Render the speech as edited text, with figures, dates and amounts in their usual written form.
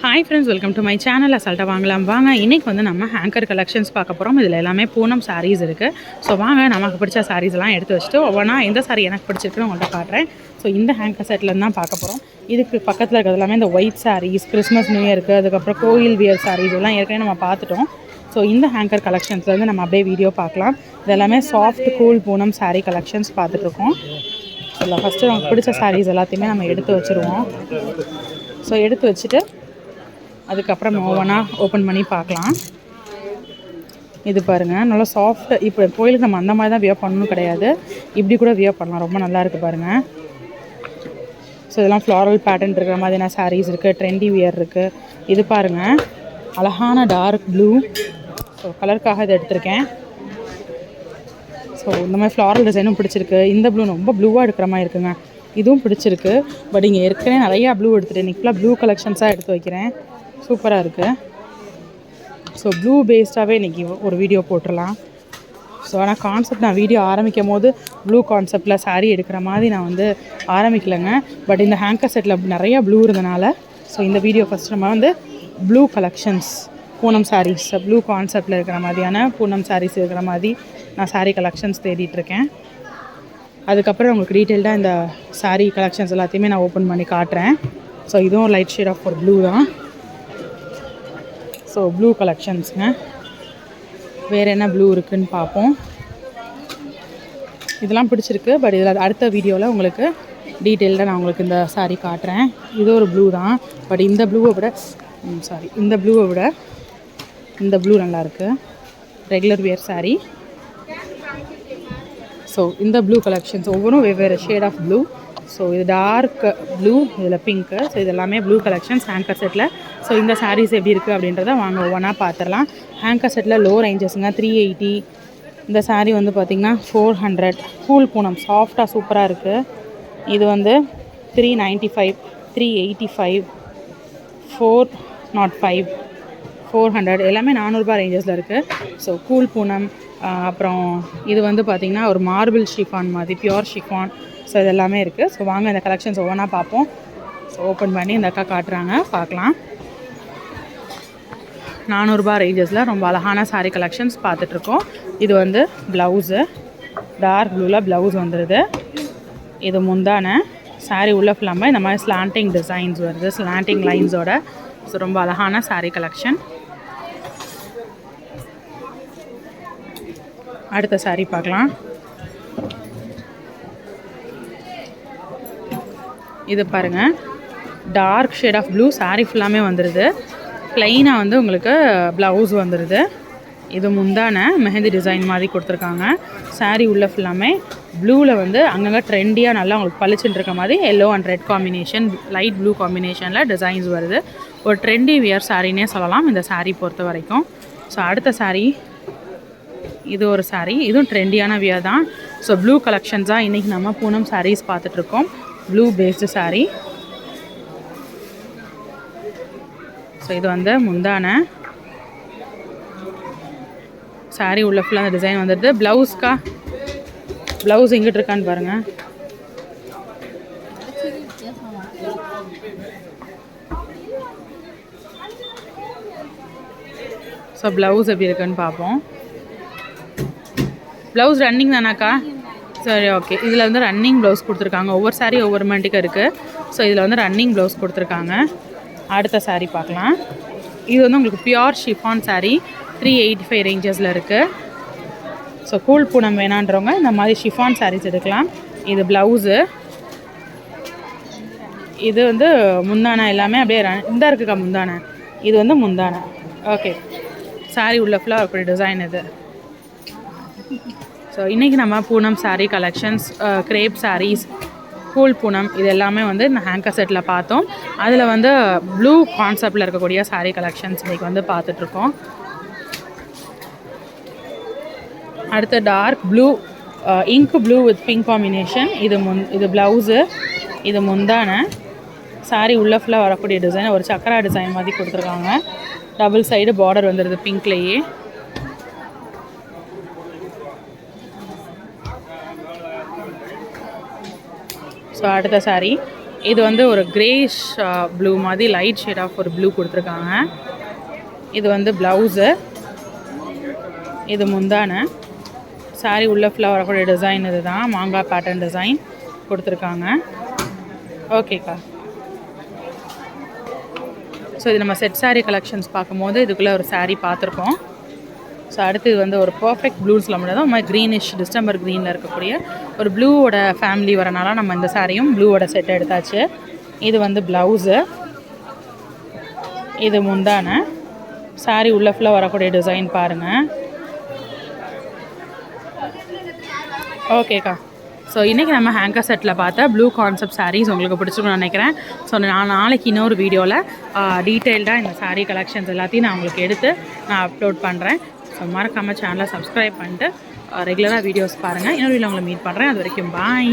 Hi friends, welcome to my channel. அசால்ட்டாக வாங்கலாம் வாங்க. இன்றைக்கி வந்து நம்ம ஹேங்கர் கலெக்ஷன்ஸ் பார்க்க போகிறோம். இதில் எல்லாமே பூனம் சாரீஸ் இருக்குது. ஸோ வாங்க, நமக்கு பிடிச்ச சாரீஸ்லாம் எடுத்து வச்சுட்டு ஒவ்வொன்றா எந்த சாரீ எனக்கு பிடிச்சிருக்குன்னு உங்கள்கிட்ட காட்டுறேன். ஸோ இந்த ஹேங்கர் செட்லேருந்து தான் பார்க்க போகிறோம். இதுக்கு பக்கத்தில் இருக்கிறது எல்லாமே இந்த ஒயிட் சாரீஸ், கிறிஸ்மஸ் நியூ இயருக்கு, அதுக்கப்புறம் கோயில் வியர் சாரீஸ் எல்லாம் ஏற்கனவே நம்ம பார்த்துட்டோம். ஸோ இந்த ஹேங்கர் கலெக்ஷன்ஸ்லேருந்து நம்ம அப்படியே வீடியோ பார்க்கலாம். இது எல்லாமே soft cool Poonam sari collections பார்த்துட்ருக்கோம். ஸோ ஃபஸ்ட்டு நமக்கு பிடிச்ச சாரீஸ் எல்லாத்தையுமே நம்ம எடுத்து வச்சுருவோம். ஸோ எடுத்து வச்சுட்டு அதுக்கப்புறம் ஓவனா ஓப்பன் பண்ணி பார்க்கலாம். இது பாருங்கள், நல்லா சாஃப்ட். இப்போ கோயிலுக்கு நம்ம அந்த மாதிரி தான் வியர் பண்ணணும் கிடையாது, இப்படி கூட வியர் பண்ணலாம். ரொம்ப நல்லா இருக்குது பாருங்கள். ஸோ இதெல்லாம் ஃப்ளாரல் பேட்டர்ன் இருக்கிற மாதிரியான சாரீஸ் இருக்குது, ட்ரெண்டி வியர் இருக்குது. இது பாருங்கள், அழகான டார்க் ப்ளூ. ஸோ கலருக்காக இதை எடுத்திருக்கேன். ஸோ இந்த மாதிரி ஃப்ளாரல் டிசைனும் பிடிச்சிருக்கு. இந்த ப்ளூ ரொம்ப ப்ளூவாக எடுக்கிற மாதிரி இருக்குங்க, இதுவும் பிடிச்சிருக்கு. பட் இங்கே ஏற்கனவே நிறையா ப்ளூ எடுத்துகிட்டு இன்றைக்கி ஃபுல்லாக ப்ளூ கலெக்ஷன்ஸாக எடுத்து வைக்கிறேன். சூப்பராக இருக்குது. ஸோ ப்ளூ பேஸ்டாகவே இன்றைக்கி ஒரு வீடியோ போட்டுடலாம். ஸோ ஆனால் கான்செப்ட் நான் வீடியோ ஆரம்பிக்கும் போது ப்ளூ கான்செப்டில் சாரீ எடுக்கிற மாதிரி நான் வந்து ஆரம்பிக்கலைங்க. பட் இந்த ஹேங்கர் செட்டில் நிறையா ப்ளூ இருந்தனால ஸோ இந்த வீடியோ ஃபஸ்ட் நம்ம வந்து blue collections, Poonam saris, blue கான்செப்டில் இருக்கிற மாதிரியான பூனம் சாரீஸ் இருக்கிற மாதிரி நான் சாரீ கலெக்ஷன்ஸ் தேடிட்டுருக்கேன். அதுக்கப்புறம் உங்களுக்கு டீட்டெயில்டாக இந்த சாரீ கலெக்ஷன்ஸ் எல்லாத்தையுமே நான் ஓப்பன் பண்ணி காட்டுறேன். ஸோ இதுவும் லைட் ஷேட் ஆஃப் ஒரு ப்ளூ தான். ஸோ ப்ளூ கலெக்ஷன்ஸுங்க. வேறு என்ன ப்ளூ இருக்குதுன்னு பார்ப்போம். இதெல்லாம் பிடிச்சிருக்கு. பட் இதில் அடுத்த வீடியோவில் உங்களுக்கு டீட்டெயில்டாக நான் உங்களுக்கு இந்த சாரீ காட்டுறேன். இது ஒரு ப்ளூ தான். பட் இந்த ப்ளூவை விட இந்த ப்ளூ நல்லாயிருக்கு. Regular wear sari. ஸோ இந்த ப்ளூ கலெக்ஷன்ஸ் ஒவ்வொன்றும் வெவ்வேறு ஷேட் ஆஃப் ப்ளூ. ஸோ இது டார்க் ப்ளூ, இதில் பிங்க்கு. ஸோ இது எல்லாமே ப்ளூ கலெக்ஷன்ஸ் ஹேங்கர் செட்டில். ஸோ இந்த சாரீஸ் எப்படி இருக்குது அப்படின்றத வாங்க ஒவ்வொன்றா பார்த்துடலாம். ஹேங்கர் செட்டில் லோ ரேஞ்சஸுங்க, 380. இந்த சாரீ வந்து பார்த்திங்கன்னா 400. கூல் பூனம் சாஃப்டாக சூப்பராக இருக்குது. இது வந்து 395, 385, 405, 400 எல்லாமே 400 ரேஞ்சஸில் இருக்குது. So cool Poonam. அப்புறம் இது வந்து பார்த்திங்கன்னா ஒரு மார்பிள் ஷிஃபான் மாதிரி, பியோர் ஷிஃபான். ஸோ இது எல்லாமே இருக்குது. ஸோ வாங்க இந்த கலெக்ஷன்ஸ் ஒவ்வொன்றா பார்ப்போம். ஸோ ஓப்பன் பண்ணி இந்த அக்கா காட்டுறாங்க, பார்க்கலாம். 400 ரேஞ்சஸில் ரொம்ப அழகான சாரீ கலெக்ஷன்ஸ் பார்த்துட்ருக்கோம். இது வந்து ப்ளவுஸு, டார்க் ப்ளூவில் ப்ளவுஸ் வந்துடுது. இது முந்தான சாரீ உள்ள ஃபுல்லாமல் இந்த மாதிரி ஸ்லாண்டிங் டிசைன்ஸ் வருது, ஸ்லாண்டிங் லைன்ஸோட. ஸோ ரொம்ப அழகான சாரீ கலெக்ஷன். அடுத்த சாரீ பார்க்கலாம். இது பாருங்கள், dark shade of blue. Sari ஃபுல்லாமே வந்துடுது. ப்ளைனாக வந்து உங்களுக்கு ப்ளவுஸ் வந்துடுது. இது முந்தான மெஹந்தி டிசைன் மாதிரி கொடுத்துருக்காங்க. சாரீ உள்ள ஃபுல்லாமே ப்ளூவில் வந்து அங்கங்கே ட்ரெண்டியாக நல்லா உங்களுக்கு பளிச்சுட்டு இருக்க மாதிரி yellow and red combination, light blue காம்பினேஷனில் டிசைன்ஸ் வருது. ஒரு ட்ரெண்டி வியர் சாரீனே சொல்லலாம் இந்த சாரீ பொறுத்த வரைக்கும். ஸோ அடுத்த சாரீ, இது ஒரு சாரீ. இதுவும் ட்ரெண்டியான வியர் தான். ஸோ ப்ளூ கலெக்ஷன்ஸாக இன்றைக்கி நம்ம பூனம் சாரீஸ் பார்த்துட்ருக்கோம். Blue based sari. ஸோ இது வந்து முந்தான சாரீ உள்ள ஃபுல்லாக அந்த டிசைன் வந்துடுது. ப்ளவுஸ்க்கா, ப்ளவுஸ் எங்கிட்டு இருக்கான்னு பாருங்கள். ஸோ ப்ளவுஸ் எப்படி இருக்குன்னு பார்ப்போம். ப்ளவுஸ் ரன்னிங் தானாக்கா? சரி, ஓகே. இதில் வந்து ரன்னிங் ப்ளவுஸ் கொடுத்துருக்காங்க. ஒவ்வொரு சாரீ ஒவ்வொரு மண்டிக்கு இருக்குது. ஸோ இதில் வந்து ரன்னிங் ப்ளவுஸ் கொடுத்துருக்காங்க. அடுத்த சாரீ பார்க்கலாம். இது வந்து உங்களுக்கு பியோர் ஷிஃபான் சாரீ, 385 ரேஞ்சஸில் இருக்குது. ஸோ கூல் பூனம் வேணான்றவங்க இந்த மாதிரி ஷிஃபான் சாரீஸ் எடுக்கலாம். இது ப்ளவுஸு. இது வந்து முந்தான எல்லாமே அப்படியே இந்த இருக்குக்கா முந்தான. இது வந்து முந்தான. ஓகே. சாரீ உள்ள ஃபுல்லாக அப்படி டிசைன் இது. ஸோ இன்றைக்கி நம்ம Poonam sari collections, crepe saris, cool Poonam இது எல்லாமே வந்து இந்த ஹேங்கர் செட்டில் பார்த்தோம். அதில் வந்து ப்ளூ கான்செப்டில் இருக்கக்கூடிய சாரீ கலெக்ஷன்ஸ் இன்றைக்கி வந்து பார்த்துட்ருக்கோம். அடுத்து dark blue, ink blue with pink combination. இது ப்ளவுஸு. இது முந்தான சாரீ உள்ள ஃபுல்லாக வரக்கூடிய டிசைன் ஒரு சக்கரா டிசைன் மாதிரி கொடுத்துருக்காங்க. டபுள் சைடு பார்டர் வந்துடுது பிங்க்லேயே. ஸோ அடுத்த சாரீ இது வந்து ஒரு கிரேஷ் ப்ளூ மாதிரி லைட் ஷேட் ஆஃப் ஒரு ப்ளூ கொடுத்துருக்காங்க. இது வந்து ப்ளவுஸு, இது முந்தானை. சாரீ உள்ள ஃபுல்லாக வரக்கூடிய டிசைன் இது தான், மாங்காய் பேட்டர்ன் டிசைன் கொடுத்துருக்காங்க. ஓகேக்கா. ஸோ இது நம்ம செட் சாரீ கலெக்ஷன்ஸ் பார்க்கும்போது இதுக்குள்ளே ஒரு சாரீ பார்த்துருக்கோம். ஸோ அடுத்து இது வந்து ஒரு பர்ஃபெக்ட் ப்ளூ சொல்ல முடியாது, ஒரு மாதிரி க்ரீனிஷ் டிசம்பர் க்ரீனில் இருக்கக்கூடிய ஒரு ப்ளூவோட ஃபேமிலி வரனால நம்ம இந்த சாரியும் ப்ளூவோட செட் எடுத்தாச்சு. இது வந்து ப்ளவுஸு, இது முந்தானை. சாரீ உள்ள ஃபுல்லாக வரக்கூடிய டிசைன் பாருங்கள். ஓகேக்கா. ஸோ இன்றைக்கி நம்ம ஹேங்கர் செட்டில் பார்த்த ப்ளூ கான்செப்ட் சாரீஸ் உங்களுக்கு பிடிச்சிருக்குன்னு நினைக்கிறேன். ஸோ நான் நாளைக்கு இன்னொரு வீடியோவில் டீட்டெயில்டாக இந்த சாரீ கலெக்ஷன்ஸ் எல்லாத்தையும் நான் உங்களுக்கு எடுத்து நான் அப்லோட் பண்ணுறேன். ஸோ மறக்காமல் சேனலை சப்ஸ்கிரைப் பண்ணிட்டு ரெகுலராக வீடியோஸ் பாருங்கள். இன்னொரு வீடியோவில் உங்களை மீட் பண்ணுறேன். அது வரைக்கும் பாய்.